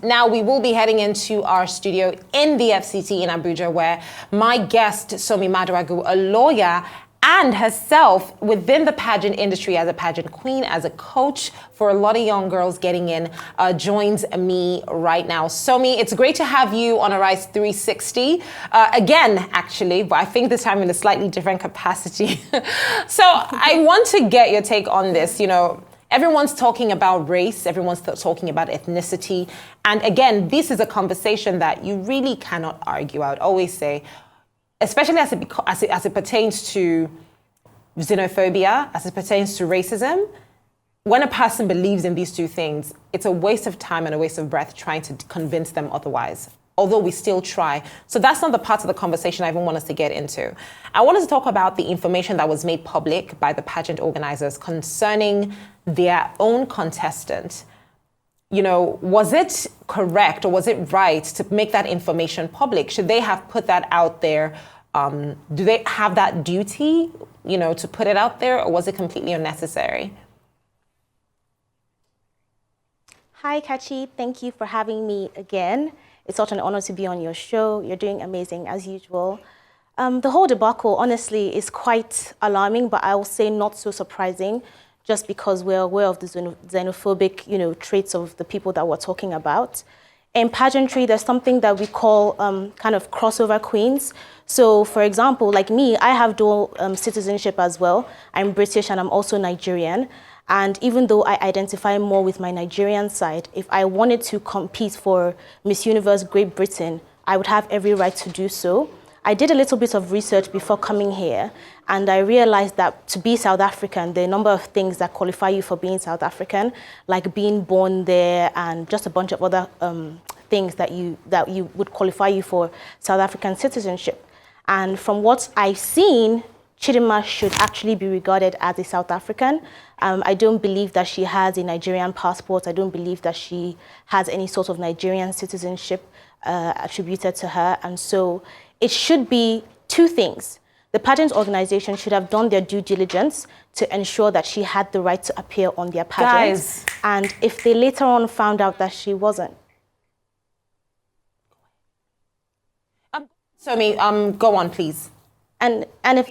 Now, we will be heading into our studio in the FCT in Abuja, where my guest, Sommie Maduagwu, a lawyer and herself within the pageant industry as a pageant queen, as a coach for a lot of young girls getting in, joins me right now. Sommie, it's great to have you on Arise 360. Again, actually, but I think this time in a slightly different capacity. So I want to get your take on this. You know, everyone's talking about race, everyone's talking about ethnicity. And again, this is a conversation that you really cannot argue. I would always say, especially as it pertains to xenophobia, as it pertains to racism, when a person believes in these two things, it's a waste of time and a waste of breath trying to convince them otherwise, although we still try. So that's not the part of the conversation I even want us to get into. I wanted to talk about the information that was made public by the pageant organizers concerning their own contestant. You know, was it correct or was it right to make that information public? Should they have put that out there? Do they have that duty, you know, to put it out there, or was it completely unnecessary? Hi, Kachi. Thank you for having me again. It's such an honor to be on your show. You're doing amazing as usual. The whole debacle, honestly, is quite alarming, but I will say not so surprising, just because we're aware of the xenophobic, you know, traits of the people that we're talking about. In pageantry, there's something that we call kind of crossover queens. So, for example, like me, I have dual citizenship as well. I'm British and I'm also Nigerian. And even though I identify more with my Nigerian side, if I wanted to compete for Miss Universe Great Britain, I would have every right to do so. I did a little bit of research before coming here, and I realized that to be South African, there are a number of things that qualify you for being South African, like being born there and just a bunch of other things that you would qualify you for South African citizenship. And from what I've seen, Chidimma should actually be regarded as a South African. I don't believe that she has a Nigerian passport. I don't believe that she has any sort of Nigerian citizenship attributed to her. And so it should be two things. The pageant organization should have done their due diligence to ensure that she had the right to appear on their pageant. Guys. And if they later on found out that she wasn't. Sommie, go on, please. And if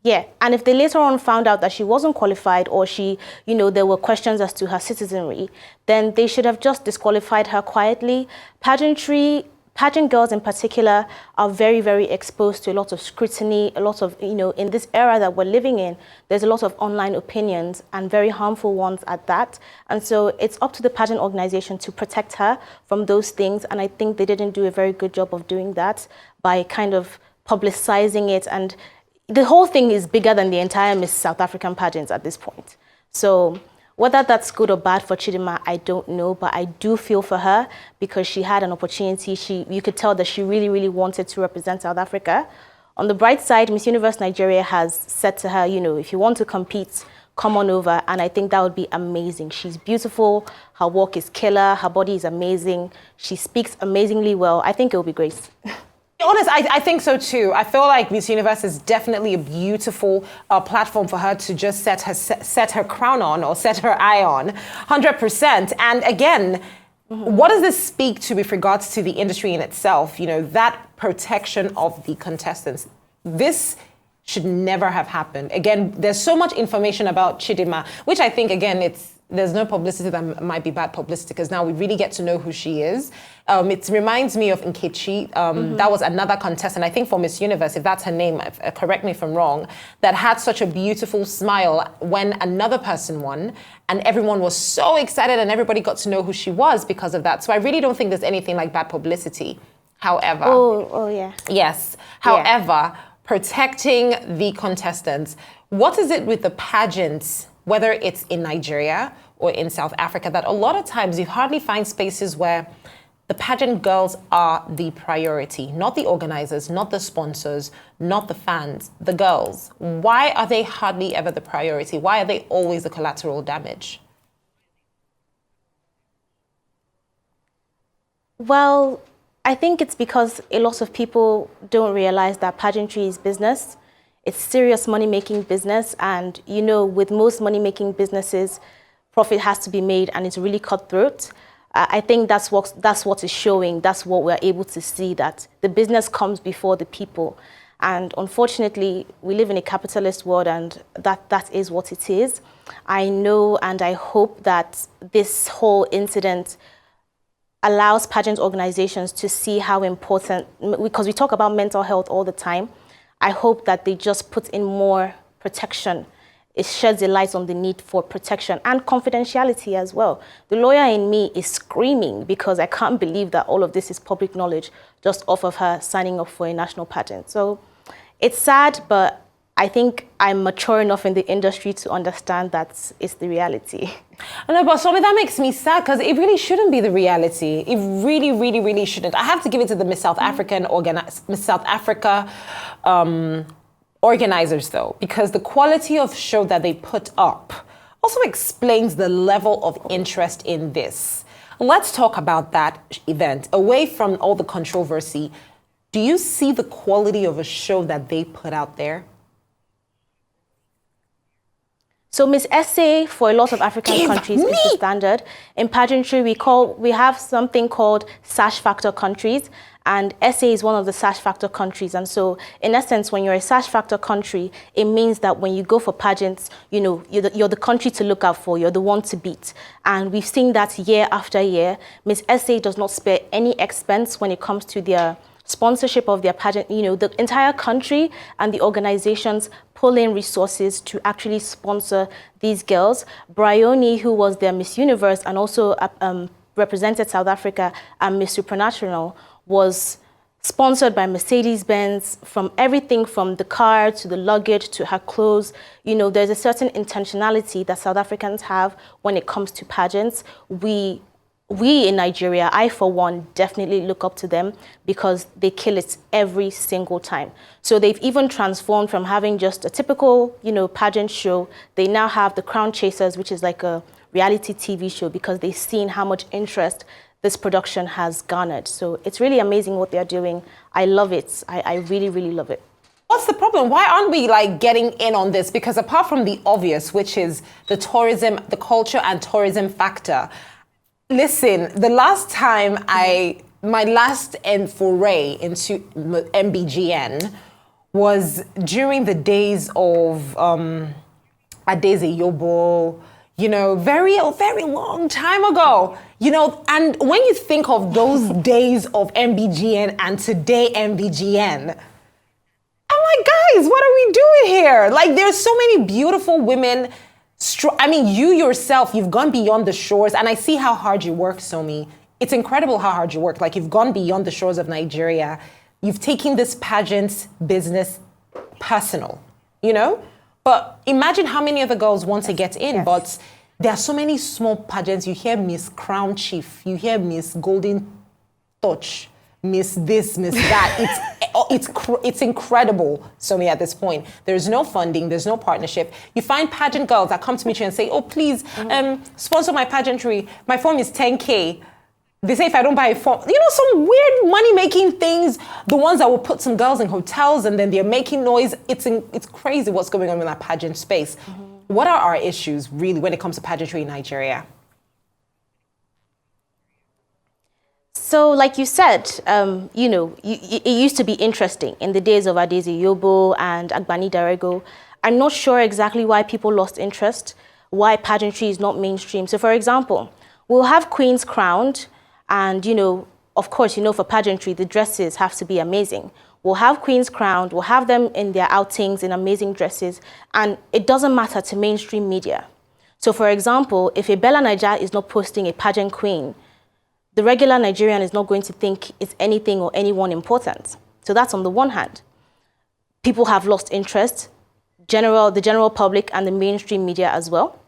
they later on found out that she wasn't qualified, or she, you know, there were questions as to her citizenry, then they should have just disqualified her quietly. Pageant girls in particular are very, very exposed to a lot of scrutiny, a lot of, you know, in this era that we're living in, there's a lot of online opinions and very harmful ones at that. And so it's up to the pageant organization to protect her from those things. And I think they didn't do a very good job of doing that by kind of publicizing it. And the whole thing is bigger than the entire Miss South African pageants at this point. So whether that's good or bad for Chidimma, I don't know, but I do feel for her because she had an opportunity. You could tell that she really, really wanted to represent South Africa. On the bright side, Miss Universe Nigeria has said to her, you know, if you want to compete, come on over. And I think that would be amazing. She's beautiful. Her work is killer. Her body is amazing. She speaks amazingly well. I think it will be great. Honest, I think so too. I feel like Miss Universe is definitely a beautiful platform for her to just set her crown on, or set her eye on, 100%. And again, what does this speak to with regards to the industry in itself? You know, that protection of the contestants. This should never have happened. Again, there's so much information about Chidimma, which I think, again, there's no publicity that might be bad publicity, because now we really get to know who she is. It reminds me of Nkechi. That was another contestant, I think for Miss Universe, if that's her name, correct me if I'm wrong, that had such a beautiful smile when another person won, and everyone was so excited and everybody got to know who she was because of that. So I really don't think there's anything like bad publicity. However... Oh yeah. Yes. However, protecting the contestants, what is it with the pageants, whether it's in Nigeria or in South Africa, that a lot of times you hardly find spaces where the pageant girls are the priority, not the organizers, not the sponsors, not the fans, the girls. Why are they hardly ever the priority? Why are they always the collateral damage? Well, I think it's because a lot of people don't realize that pageantry is business. It's serious money-making business. And, you know, with most money-making businesses, profit has to be made and it's really cutthroat. I think that's what is showing. That's what we're able to see, that the business comes before the people. And unfortunately, we live in a capitalist world, and that is what it is. I know and I hope that this whole incident allows pageant organizations to see how important, because we talk about mental health all the time, I hope that they just put in more protection. It sheds a light on the need for protection and confidentiality as well. The lawyer in me is screaming because I can't believe that all of this is public knowledge just off of her signing up for a national pageant. So it's sad, but I think I'm mature enough in the industry to understand that it's the reality. I know, but Sommie, that makes me sad because it really shouldn't be the reality. It really, really, really shouldn't. I have to give it to the Miss South Africa organizers, though, because the quality of show that they put up also explains the level of interest in this. Let's talk about that event. Away from all the controversy, do you see the quality of a show that they put out there? So Miss SA for a lot of African countries is the standard. In pageantry, we have something called sash factor countries, and SA is one of the sash factor countries. And so in essence, when you're a sash factor country, it means that when you go for pageants, you know, you're the country to look out for, you're the one to beat. And we've seen that year after year. Miss SA does not spare any expense when it comes to their sponsorship of their pageant. You know, the entire country and the organizations pull in resources to actually sponsor these girls. Bryony, who was their Miss Universe and also represented South Africa at Miss Supranational, was sponsored by Mercedes-Benz, from everything from the car to the luggage to her clothes. You know, there's a certain intentionality that South Africans have when it comes to pageants. We in Nigeria, I for one, definitely look up to them because they kill it every single time. So they've even transformed from having just a typical, you know, pageant show. They now have the Crown Chasers, which is like a reality TV show, because they've seen how much interest this production has garnered. So it's really amazing what they're doing. I love it. I really, really love it. What's the problem? Why aren't we like getting in on this? Because apart from the obvious, which is the tourism, the culture and tourism factor, listen, the last time my last foray into MBGN was during the days of Adetshina, you know, very long time ago, you know. And when you think of those days of MBGN and today MBGN, I'm like, guys, what are we doing here? Like, there's so many beautiful women. I mean, you yourself, you've gone beyond the shores, and I see how hard you work, Sommie. It's incredible how hard you work. Like, you've gone beyond the shores of Nigeria. You've taken this pageant business personal, you know? But imagine how many other girls want to get in, but there are so many small pageants. You hear Miss Crown Chief, you hear Miss Golden Touch, Miss this, Miss that. It's incredible, Sommie, at this point. There's no funding, there's no partnership. You find pageant girls that come to meet you and say, oh, please, sponsor my pageantry. My form is 10K. They say if I don't buy a form, you know, some weird money-making things, the ones that will put some girls in hotels and then they're making noise. It's crazy what's going on in that pageant space. What are our issues, really, when it comes to pageantry in Nigeria? So, like you said, you know, it used to be interesting in the days of Adetshina and Agbani Darego. I'm not sure exactly why people lost interest, why pageantry is not mainstream. So, for example, we'll have queens crowned, and, you know, of course, you know, for pageantry, the dresses have to be amazing. We'll have queens crowned, we'll have them in their outings in amazing dresses, and it doesn't matter to mainstream media. So, for example, if a Bella Naija is not posting a pageant queen, the regular Nigerian is not going to think it's anything or anyone important. So that's on the one hand. People have lost interest, the general public and the mainstream media as well.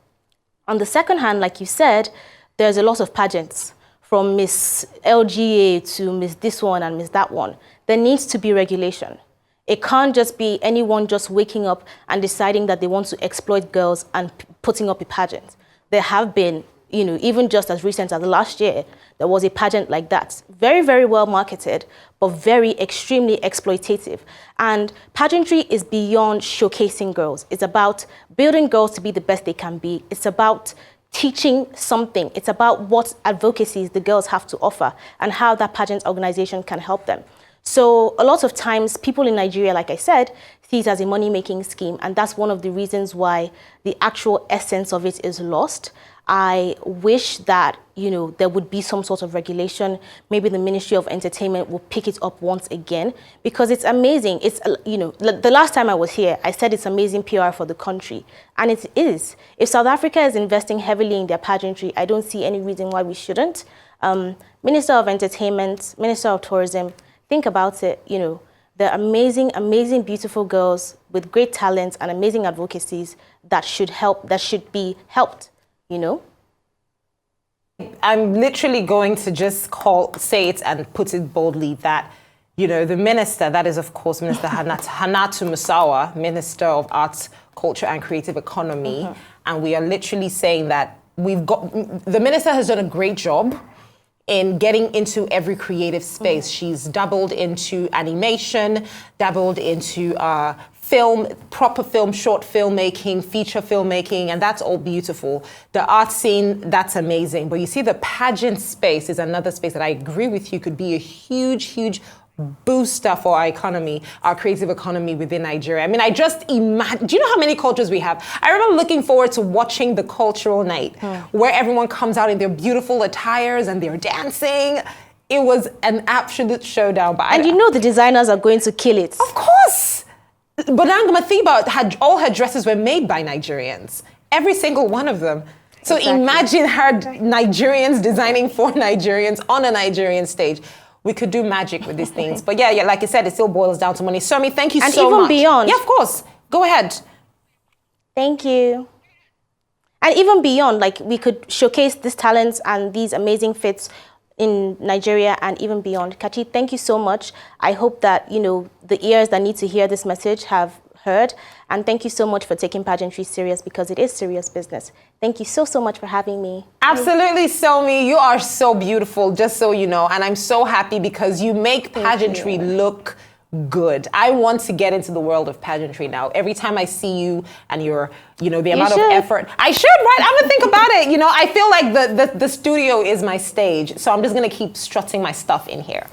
On the second hand, like you said, there's a lot of pageants, from Miss LGA to Miss this one and Miss that one. There needs to be regulation. It can't just be anyone just waking up and deciding that they want to exploit girls and putting up a pageant. There have been, you know, even just as recent as last year, there was a pageant like that. Very, very well marketed, but very extremely exploitative. And pageantry is beyond showcasing girls. It's about building girls to be the best they can be. It's about teaching something. It's about what advocacies the girls have to offer and how that pageant organization can help them. So a lot of times people in Nigeria, like I said, see it as a money-making scheme, and that's one of the reasons why the actual essence of it is lost. I wish that, there would be some sort of regulation. Maybe the Ministry of Entertainment will pick it up once again, because it's amazing. It's, the last time I was here, I said it's amazing PR for the country, and it is. If South Africa is investing heavily in their pageantry, I don't see any reason why we shouldn't. Minister of Entertainment, Minister of Tourism, think about it, the amazing, amazing, beautiful girls with great talents and amazing advocacies that should be helped, I'm literally going to just say it and put it boldly that, the minister, that is, of course, Minister Hannatu Musawa, Minister of Arts, Culture and Creative Economy, and we are literally saying that the minister has done a great job in getting into every creative space. She's dabbled into animation, dabbled into film, proper film, short filmmaking, feature filmmaking, and that's all beautiful. The art scene, that's amazing. But you see, the pageant space is another space that I agree with you could be a huge, huge booster for our economy, our creative economy within Nigeria. I mean, I just imagine, do you know how many cultures we have? I remember looking forward to watching the cultural night where everyone comes out in their beautiful attires and they're dancing. It was an absolute showdown. But the designers are going to kill it. Of course. Bonanga Mathiba, all her dresses were made by Nigerians. Every single one of them. So imagine her Nigerians designing for Nigerians on a Nigerian stage. We could do magic with these things. But yeah, like I said, it still boils down to money. Sommie, thank you so much. And even beyond. Yeah, of course. Go ahead. Thank you. And even beyond, like, we could showcase these talents and these amazing fits in Nigeria and even beyond. Kachi, thank you so much. I hope that, the ears that need to hear this message have heard. And thank you so much for taking pageantry serious, because it is serious business. Thank you so much for having me. Absolutely, Sommie. You are so beautiful, just so you know. And I'm so happy because you make pageantry look good. I want to get into the world of pageantry now. Every time I see you and your, the amount of effort. I should, right? I'm gonna think about it. I feel like the studio is my stage. So I'm just gonna keep strutting my stuff in here.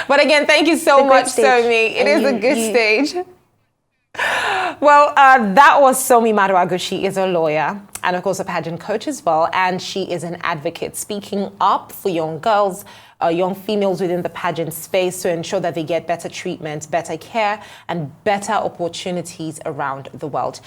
But again, thank you so much, Sommie. It is a good stage. Well, that was Sommie Maduagwu. She is a lawyer and, of course, a pageant coach as well. And she is an advocate speaking up for young girls, young females within the pageant space to ensure that they get better treatment, better care, and better opportunities around the world.